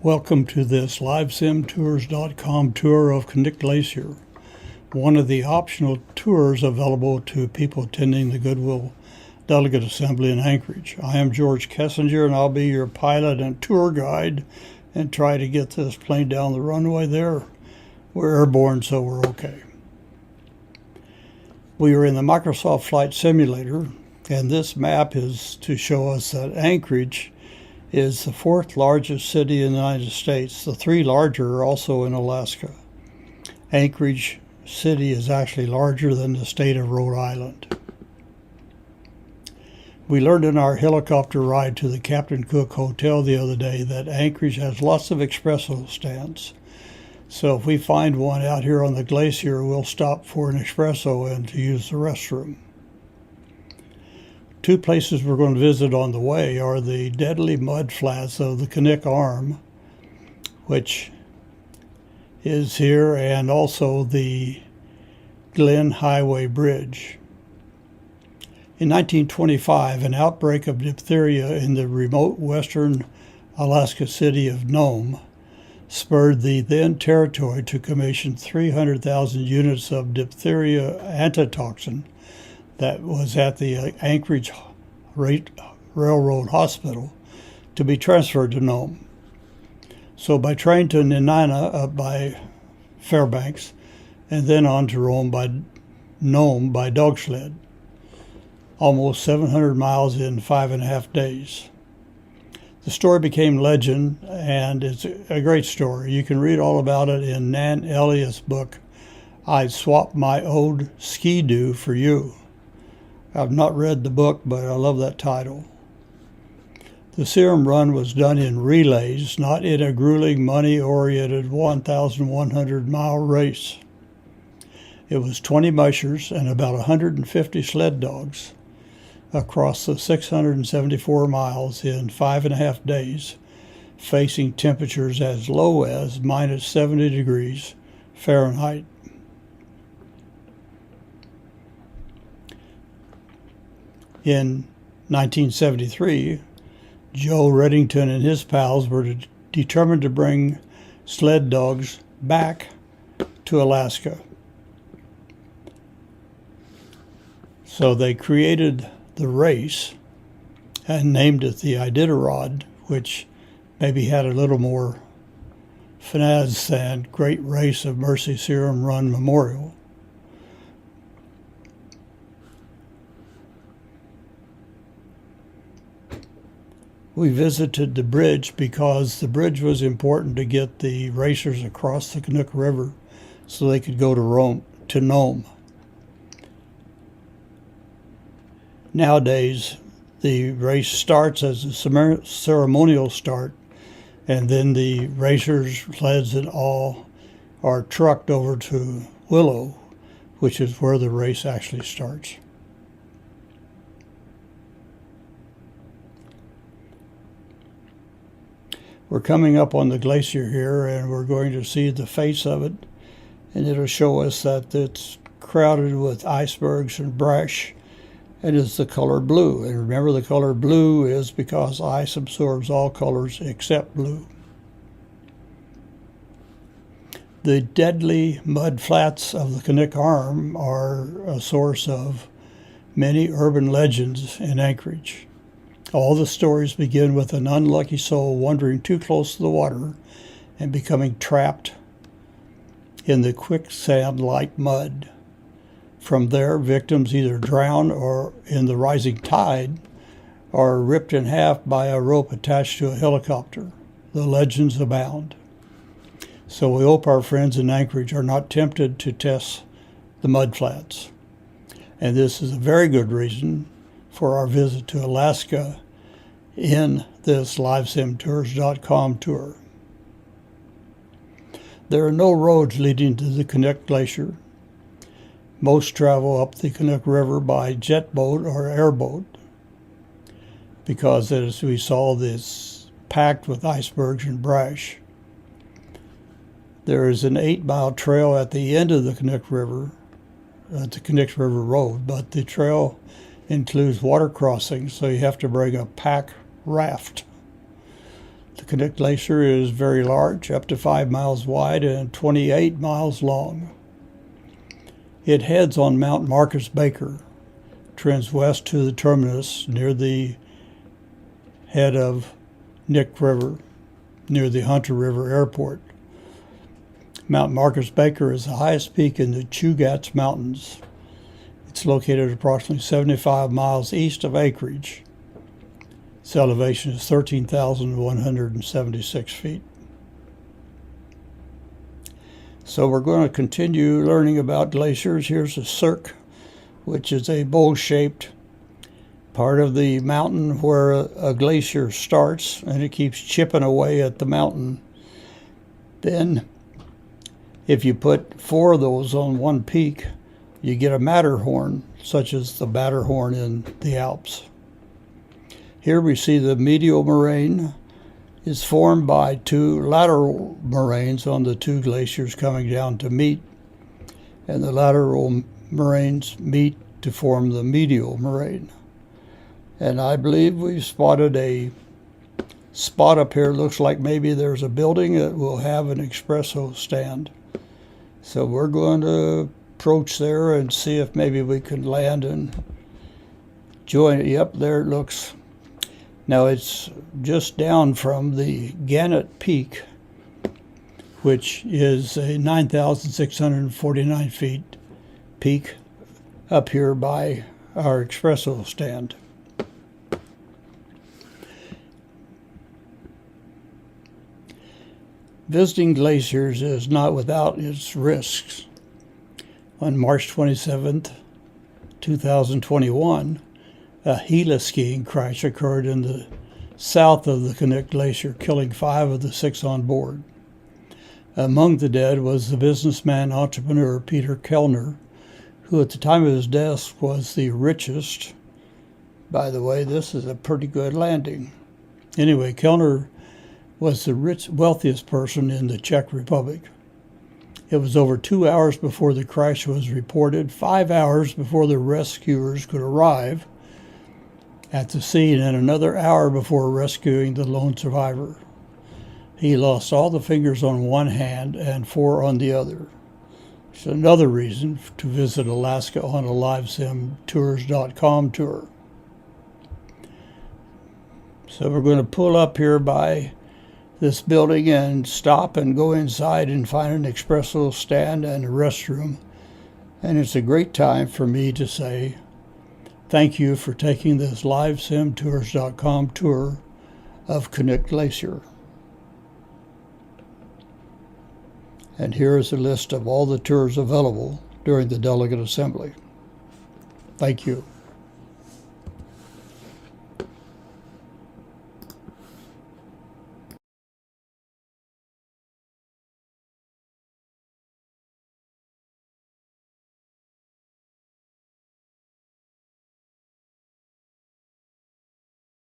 Welcome to this LiveSimTours.com tour of Knik Glacier, one of the optional tours available to people attending the Goodwill Delegate Assembly in Anchorage. I am George Kessinger, and I'll be your pilot and tour guide and try to get this plane down the runway there. We're airborne, so we're okay. We are in the Microsoft Flight Simulator, and this map is to show us that Anchorage is the fourth largest city in the United States. The three larger are also in Alaska. Anchorage City is actually larger than the state of Rhode Island. We learned in our helicopter ride to the Captain Cook Hotel the other day that Anchorage has lots of espresso stands. So if we find one out here on the glacier, we'll stop for an espresso and to use the restroom. Two places we're going to visit on the way are the deadly mud flats of the Knik Arm, which is here, and also the Glen Highway Bridge. In 1925, an outbreak of diphtheria in the remote western Alaska city of Nome spurred the then territory to commission 300,000 units of diphtheria antitoxin that was at the Anchorage Railroad Hospital to be transferred to Nome. So by train to Nenana up by Fairbanks, and then on to Nome by dog sled. Almost 700 miles in 5.5 days. The story became legend, and it's a great story. You can read all about it in Nan Elliott's book, I'd Swap My Old Ski-Doo for You. I've not read the book, but I love that title. The serum run was done in relays, not in a grueling, money-oriented 1,100-mile race. It was 20 mushers and about 150 sled dogs across the 674 miles in 5.5 days, facing temperatures as low as minus 70 degrees Fahrenheit. In 1973, Joe Reddington and his pals were determined to bring sled dogs back to Alaska. So they created the race and named it the Iditarod, which maybe had a little more finesse than Great Race of Mercy Serum Run Memorial. We visited the bridge because the bridge was important to get the racers across the Knik River so they could go to Nome. Nowadays, the race starts as a ceremonial start, and then the racers, sleds, and all are trucked over to Willow, which is where the race actually starts. We're coming up on the glacier here, and we're going to see the face of it, and it'll show us that it's crowded with icebergs and brush, and it's the color blue. And remember, the color blue is because ice absorbs all colors except blue. The deadly mud flats of the Knik Arm are a source of many urban legends in Anchorage. All the stories begin with an unlucky soul wandering too close to the water and becoming trapped in the quicksand-like mud. From there, victims either drown or in the rising tide or are ripped in half by a rope attached to a helicopter. The legends abound. So we hope our friends in Anchorage are not tempted to test the mud flats. And this is a very good reason for our visit to Alaska in this LiveSimTours.com tour. There are no roads leading to the Knik Glacier. Most travel up the Knik River by jet boat or airboat because, as we saw, this packed with icebergs and brush. There is an 8-mile trail at the end of the Knik River, at the Knik River Road, but the trail includes water crossings, so you have to bring a pack raft. The Knik Glacier is very large, up to 5 miles wide and 28 miles long. It heads on Mount Marcus Baker, trends west to the terminus near the head of Knik River, near the Hunter River Airport. Mount Marcus Baker is the highest peak in the Chugach Mountains. It's located approximately 75 miles east of Anchorage. Its elevation is 13,176 feet. So we're going to continue learning about glaciers. Here's a cirque, which is a bowl-shaped part of the mountain where a glacier starts, and it keeps chipping away at the mountain. Then, if you put 4 of those on one peak, you get a Matterhorn, such as the Matterhorn in the Alps. Here we see the medial moraine is formed by 2 lateral moraines on the 2 glaciers coming down to meet, and the lateral moraines meet to form the medial moraine. And I believe we've spotted a spot up here. Looks like maybe there's a building that will have an espresso stand. So we're going to approach there and see if maybe we can land and join it. Yep, there it looks. Now it's just down from the Gannett Peak, which is a 9,649 feet peak up here by our espresso stand. Visiting glaciers is not without its risks. On March 27, 2021, a heli-skiing crash occurred in the south of the Knik Glacier, killing 5 of the 6 on board. Among the dead was the businessman entrepreneur Peter Kellner, who at the time of his death was the richest. By the way, this is a pretty good landing. Anyway, Kellner was the wealthiest person in the Czech Republic. It was over 2 hours before the crash was reported, 5 hours before the rescuers could arrive at the scene, and another hour before rescuing the lone survivor. He lost all the fingers on one hand and 4 on the other. It's another reason to visit Alaska on a LiveSimTours.com tour. So we're going to pull up here by this building and stop and go inside and find an espresso stand and a restroom. And it's a great time for me to say thank you for taking this LiveSimTours.com tour of Knik Glacier. And here is a list of all the tours available during the Delegate Assembly. Thank you.